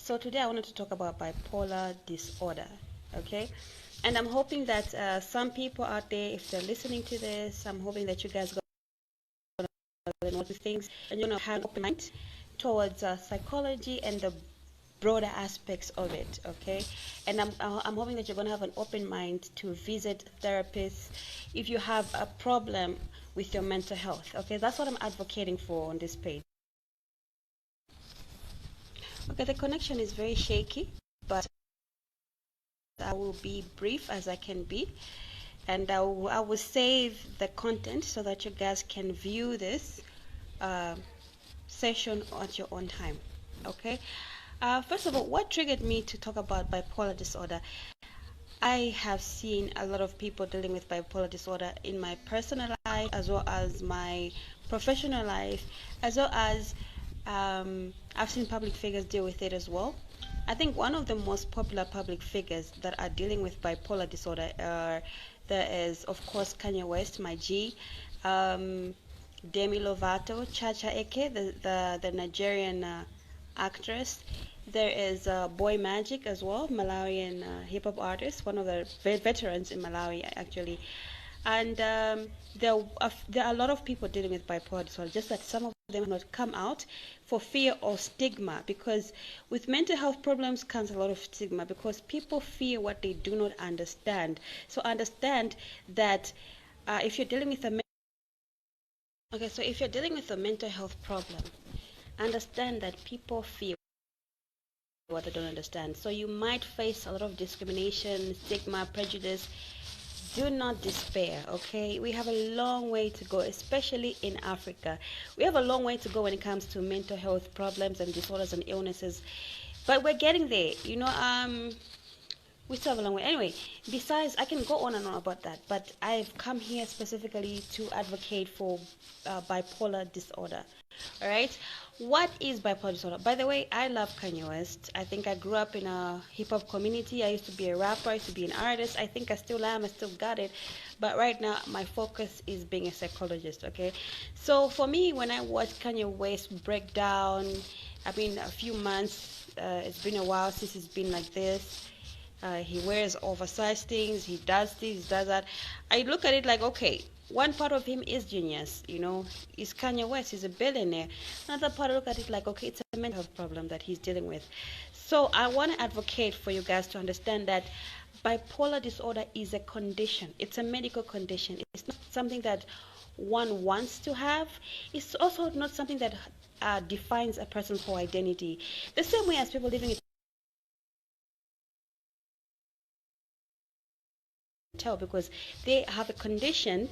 So today I wanted to talk about bipolar disorder, okay? And I'm hoping that some people out there, if they're listening to this, I'm hoping that you guys gonna know these things and you're gonna have an open mind towards psychology and the broader aspects of it, okay? And I'm hoping that you're gonna have an open mind to visit therapists if you have a problem with your mental health, okay? That's what I'm advocating for on this page. Okay, the connection is very shaky, but I will be brief as I can be, and I will save the content so that you guys can view this uh, session at your own time. Okay. First of all, what triggered me to talk about bipolar disorder? I have seen a lot of people dealing with bipolar disorder in my personal life as well as my professional life, as well as I've seen public figures deal with it as well. I think one of the most popular public figures that are dealing with bipolar disorder there is, of course, Kanye West, my G, um, Demi Lovato, Chacha Eke, the Nigerian actress. There is Boy Magic as well, Malawian hip hop artist, one of the veterans in Malawi actually. And there are a lot of people dealing with bipolar disorder, just that some of them have not come out for fear of stigma. Because with mental health problems comes a lot of stigma because people fear what they do not understand. So understand that if you're dealing with a okay, so if you're dealing with a mental health problem, understand that people fear what they don't understand. So you might face a lot of discrimination, stigma, prejudice. Do not despair, okay? We have a long way to go, especially in Africa. We have a long way to go when it comes to mental health problems and disorders and illnesses, but we're getting there. We still have a long way. Anyway, besides, I can go on and on about that, but I've come here specifically to advocate for bipolar disorder. All right. What is bipolar disorder? By the way, I love Kanye West. I think I grew up in a hip hop community. I used to be a rapper. I used to be an artist. I think I still am. I still got it. But right now, my focus is being a psychologist. Okay. So for me, when I watch Kanye West break down, I've been a few months. It's been a while since he's been like this. He wears oversized things. He does this, he does that. I look at it like, okay, one part of him is genius, He's Kanye West, he's a billionaire. Another part, I look at it like, okay, it's a mental health problem that he's dealing with. So I want to advocate for you guys to understand that bipolar disorder is a condition. It's a medical condition. It's not something that one wants to have. It's also not something that defines a person's whole identity. The same way as people living in tell because they have a condition,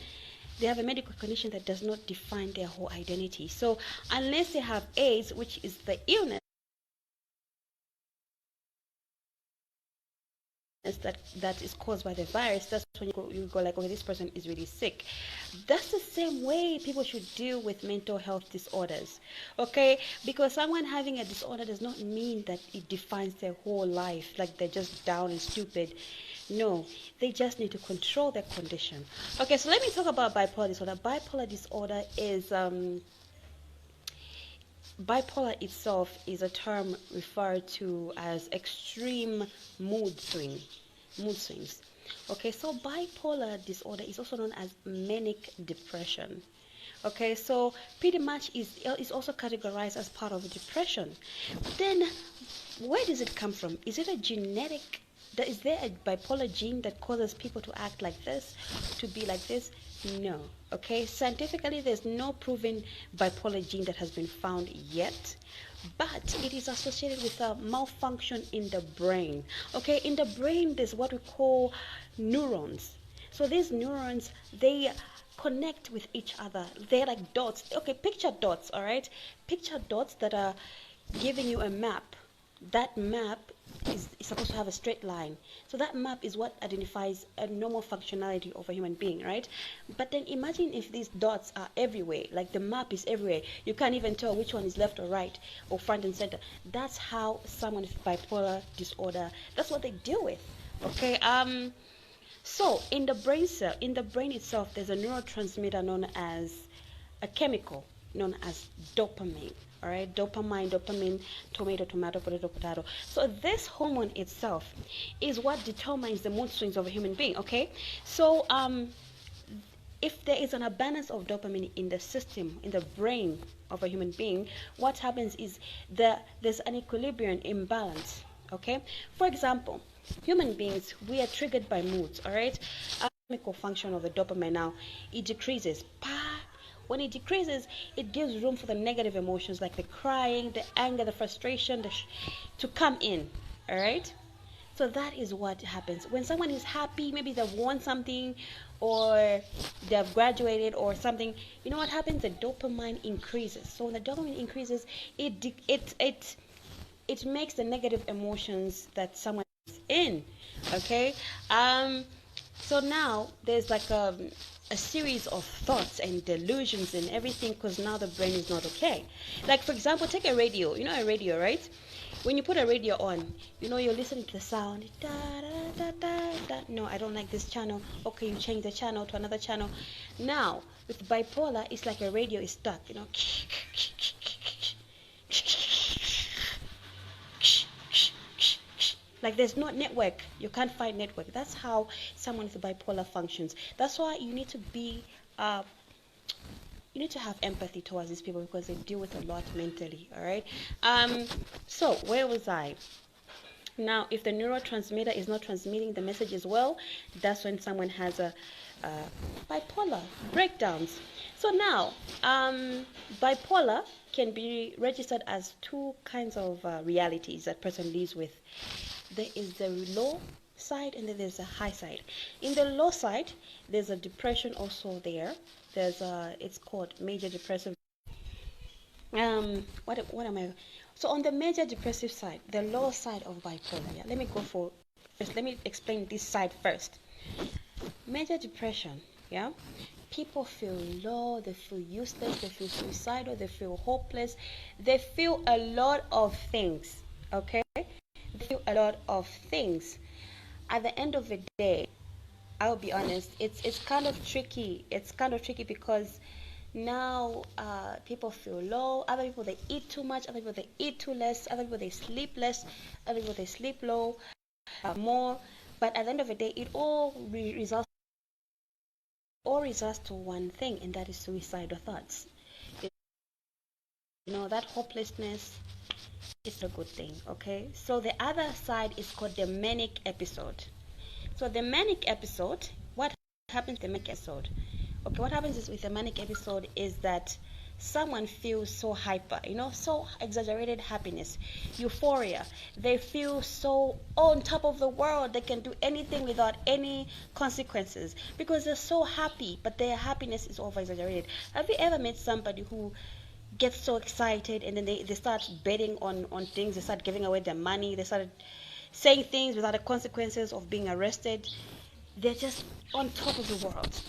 they have a medical condition that does not define their whole identity. So unless they have AIDS, which is the illness that is caused by the virus, that's when you go like, okay, this person is really sick. That's the same way people should deal with mental health disorders, okay? Because someone having a disorder does not mean that it defines their whole life, like they're just down and stupid. No, they just need to control their condition. Okay, so let me talk about bipolar disorder. Bipolar disorder is bipolar itself is a term referred to as extreme mood swings. Okay, so bipolar disorder is also known as manic depression. Okay, so pretty much is also categorized as part of depression. But then, where does it come from? Is it a genetic? Is there a bipolar gene that causes people to act like this, to be like this? No. Okay, scientifically, there's no proven bipolar gene that has been found yet, but it is associated with a malfunction in the brain. Okay, in the brain, there's what we call neurons. So these neurons, they connect with each other. They're like dots. Okay, picture dots, all right? Picture dots that are giving you a map. That map is supposed to have a straight line. So that map is what identifies a normal functionality of a human being, right? But then imagine if these dots are everywhere, like the map is everywhere. You can't even tell which one is left or right or front and center. That's how someone with bipolar disorder, that's what they deal with. Okay, so in the brain itself, there's a neurotransmitter known as a chemical known as dopamine. All right, dopamine, tomato, potato. So this hormone itself is what determines the mood swings of a human being. Okay, so if there is an abundance of dopamine in the system, in the brain of a human being, what happens is there's an equilibrium imbalance. Okay, for example, human beings, we are triggered by moods. All right, chemical function of the dopamine now, it decreases. When it decreases, it gives room for the negative emotions like the crying, the anger, the frustration to come in. All right, so that is what happens when someone is happy. Maybe they've won something, or they've graduated or something. You know what happens? The dopamine increases. So when the dopamine increases, it makes the negative emotions that someone is in. Okay. So now there's like a series of thoughts and delusions and everything, because now the brain is not okay. Like, for example, take a radio. You know a radio, right? When you put a radio on, you're listening to the sound. Da, da, da, da, da. No, I don't like this channel. Okay, you change the channel to another channel. Now, with bipolar, it's like a radio is stuck. Like there's no network. You can't find network. That's how someone with bipolar functions. That's why you need to be you need to have empathy towards these people, because they deal with a lot mentally. All right. So where was I? Now, if the neurotransmitter is not transmitting the message as well, that's when someone has a bipolar breakdowns. So now, bipolar can be registered as two kinds of realities that person lives with. There is the low side and then there's a high side. In the low side, there's a depression also there. There's it's called major depressive. What am I? So on the major depressive side, the lower side of bipolar. Yeah, let me go for first. Let me explain this side first. Major depression. Yeah, people feel low. They feel useless. They feel suicidal. They feel hopeless. They feel a lot of things. Okay, they feel a lot of things. At the end of the day, I'll be honest, it's kind of tricky. It's kind of tricky because now people feel low. Other people, they eat too much. Other people, they eat too less. Other people, they sleep less. Other people, they sleep low, more. But at the end of the day, it all results to one thing, and that is suicidal thoughts. That hopelessness is a good thing. Okay, so the other side is called the manic episode. So the manic episode, what happens in the manic episode? Okay, what happens is with the manic episode is that someone feels so hyper, so exaggerated happiness, euphoria. They feel so on top of the world. They can do anything without any consequences because they're so happy, but their happiness is over exaggerated. Have you ever met somebody who gets so excited and then they start betting on things, they start giving away their money, they started saying things without the consequences of being arrested? They're just on top of the world.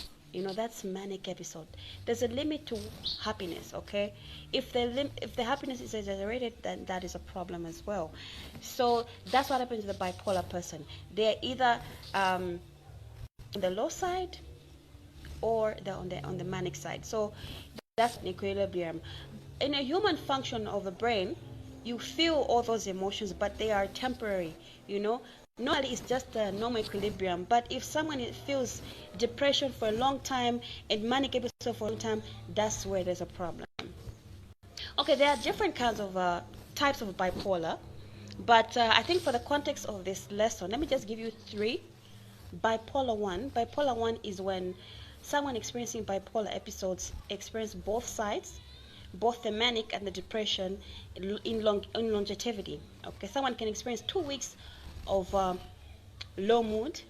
That's manic episode. There's a limit to happiness, okay? If the happiness is exaggerated, then that is a problem as well. So that's what happens to the bipolar person. They're either on the low side or they're on the manic side. So that's an equilibrium. In a human function of the brain, you feel all those emotions, but they are temporary. Normally it's just a normal equilibrium, but if someone feels depression for a long time and manic episode for a long time, that's where there's a problem. Okay, there are different kinds of types of bipolar, but I think for the context of this lesson, let me just give you three. Bipolar 1 is when someone experiencing bipolar episodes experience both sides, both the manic and the depression in longevity. Okay, someone can experience 2 weeks of low mood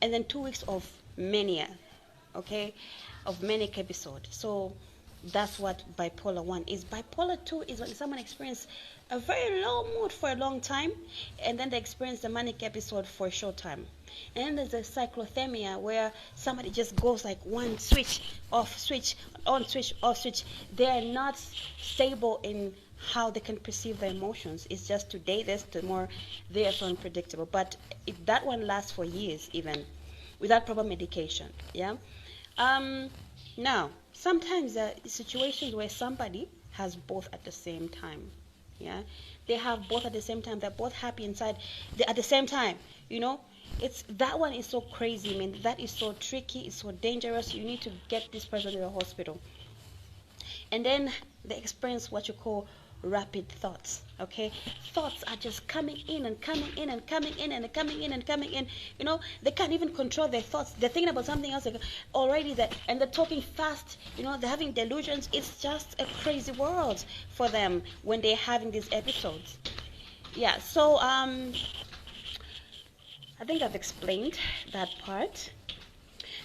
and then 2 weeks of mania, okay, of manic episode. So that's what bipolar 1 is. Bipolar 2 is when someone experiences a very low mood for a long time and then they experience the manic episode for a short time. And then there's a cyclothymia where somebody just goes like one switch, off switch, on switch, off switch. They are not stable in how they can perceive their emotions. It's just today this, tomorrow they are so unpredictable. But if that one lasts for years even without proper medication, yeah. Now, sometimes there are situations where somebody has both at the same time. Yeah, they have both at the same time. They're both happy inside. They at the same time. You know, it's that one is so crazy, man. That is so tricky. It's so dangerous. You need to get this person to the hospital. And then they experience what you call rapid thoughts. Okay, thoughts are just coming in and coming in and coming in and coming in and coming in. You know, they can't even control their thoughts. They're thinking about something else already, that, and they're talking fast. You know, they're having delusions. It's just a crazy world for them when they're having these episodes. Yeah, so I think I've explained that part.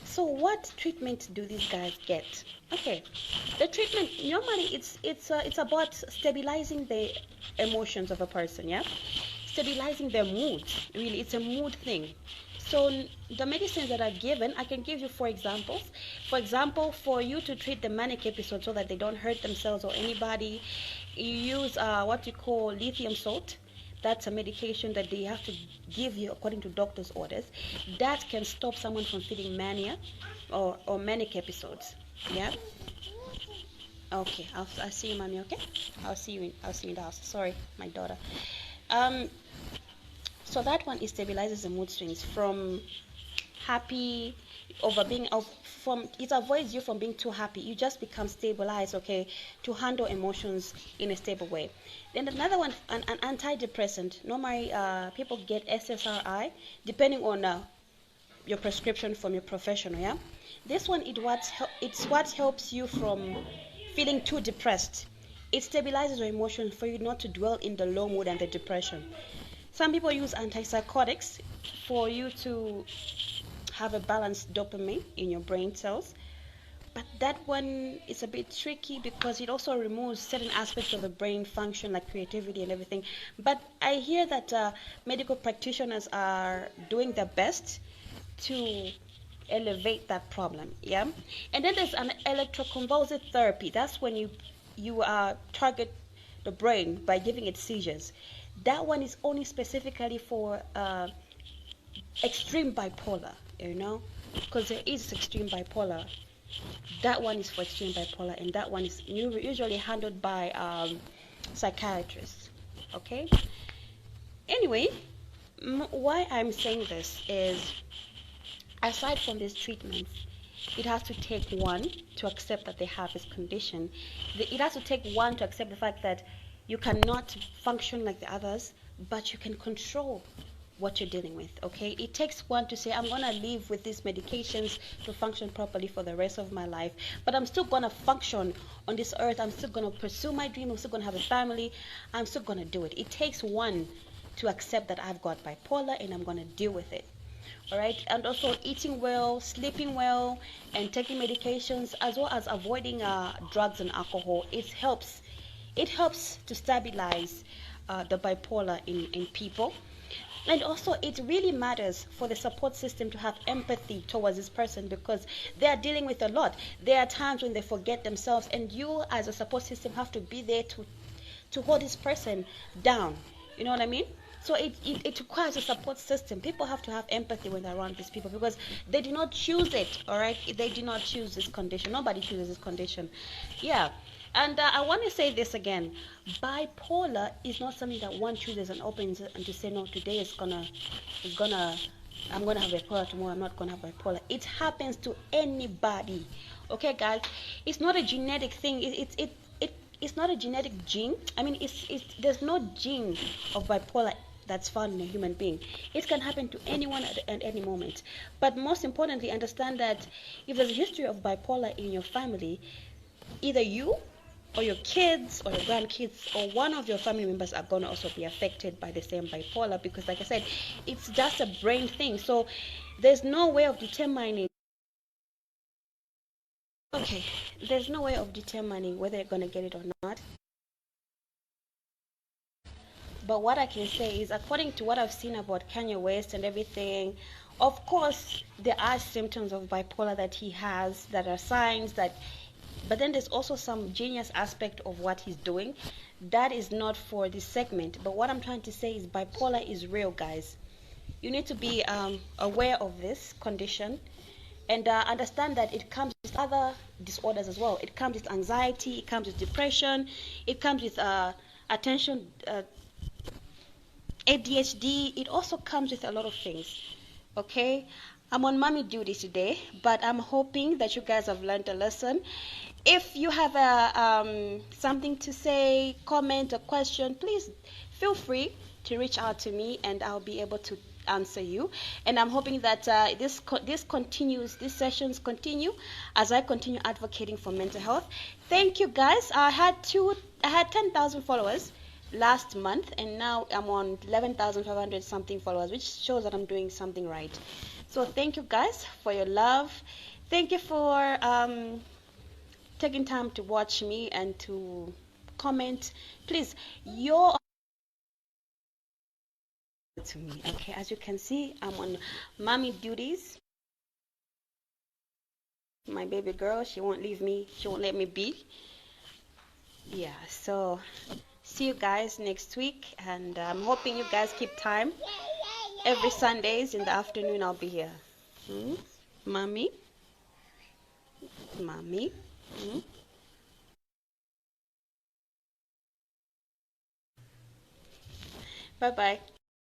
So what treatment do these guys get? Okay, the treatment normally it's about stabilizing the emotions of a person, yeah, stabilizing their mood. Really, it's a mood thing. So the medicines that are given, I can give you four examples. For example, for you to treat the manic episode so that they don't hurt themselves or anybody, you use what you call lithium salt. That's a medication that they have to give you according to doctor's orders. That can stop someone from feeling mania or manic episodes. Yeah. Okay. I'll see you, mommy. Okay. I'll see you in the house. Sorry, my daughter. Um. So that one, it stabilizes the mood swings from happy over being of from it avoids you from being too happy. You just become stabilized, okay, to handle emotions in a stable way. Then another one, an antidepressant. Normally people get SSRI depending on your prescription from your professional. Yeah, this one, it's what helps you from feeling too depressed. It stabilizes your emotions for you not to dwell in the low mood and the depression. Some people use antipsychotics for you to have a balanced dopamine in your brain cells. But that one is a bit tricky because it also removes certain aspects of the brain function like creativity and everything. But I hear that medical practitioners are doing their best to elevate that problem. Yeah. And then there's an electroconvulsive therapy. That's when you target the brain by giving it seizures. That one is only specifically for extreme bipolar, you know, because there is extreme bipolar. That one is for extreme bipolar, and that one is usually handled by psychiatrists. Okay. Anyway, why I'm saying this is, aside from these treatments, it has to take one to accept that they have this condition. It has to take one to accept the fact that you cannot function like the others, but you can control what you're dealing with. Okay, it takes one to say, I'm gonna live with these medications to function properly for the rest of my life, but I'm still gonna function on this earth. I'm still gonna pursue my dream. I'm still gonna have a family. I'm still gonna do it. It takes one to accept that I've got bipolar and I'm gonna deal with it. All right, and also eating well, sleeping well, and taking medications, as well as avoiding drugs and alcohol. It helps to stabilize the bipolar in people. And also, it really matters for the support system to have empathy towards this person, because they are dealing with a lot. There are times when they forget themselves, and you as a support system have to be there to hold this person down. You know what I mean? So it requires a support system. People have to have empathy when they're around these people, because they did not choose it, all right? They did not choose this condition. Nobody chooses this condition. Yeah. And I want to say this again. Bipolar is not something that one chooses and opens and to say, no, today I'm gonna have bipolar, tomorrow I'm not gonna have bipolar. It happens to anybody. Okay, guys? It's not a genetic thing. It's not a genetic gene. I mean, there's no gene of bipolar that's found in a human being. It can happen to anyone at any moment. But most importantly, understand that if there's a history of bipolar in your family, either you or your kids or your grandkids or one of your family members are going to also be affected by the same bipolar, because like I said, it's just a brain thing. So there's no way of determining there's no way of determining whether you're going to get it or not. But what I can say is, according to what I've seen about Kanye West and everything, of course, there are symptoms of bipolar that he has, that are signs that, but then there's also some genius aspect of what he's doing. That is not for this segment. But what I'm trying to say is bipolar is real, guys. You need to be aware of this condition and understand that it comes other disorders as well. It comes with anxiety, it comes with depression, it comes with attention, ADHD. It also comes with a lot of things. Okay, I'm on mommy duty today, but I'm hoping that you guys have learned a lesson. If you have something to say, comment, or question, please feel free to reach out to me, and I'll be able to answer you. And I'm hoping that this continues, these sessions continue as I continue advocating for mental health. Thank you, guys. I had 10,000 followers last month, and now I'm on 11,500 something followers, which shows that I'm doing something right. So thank you, guys, for your love. Thank you for taking time to watch me and to comment. Please, your to me. Okay, as you can see, I'm on mommy duties. My baby girl, she won't leave me, she won't let me be. Yeah, so see you guys next week, and I'm hoping you guys keep time. Every Sundays in the afternoon I'll be here. Hmm? Mommy, mommy. Hmm? Bye bye.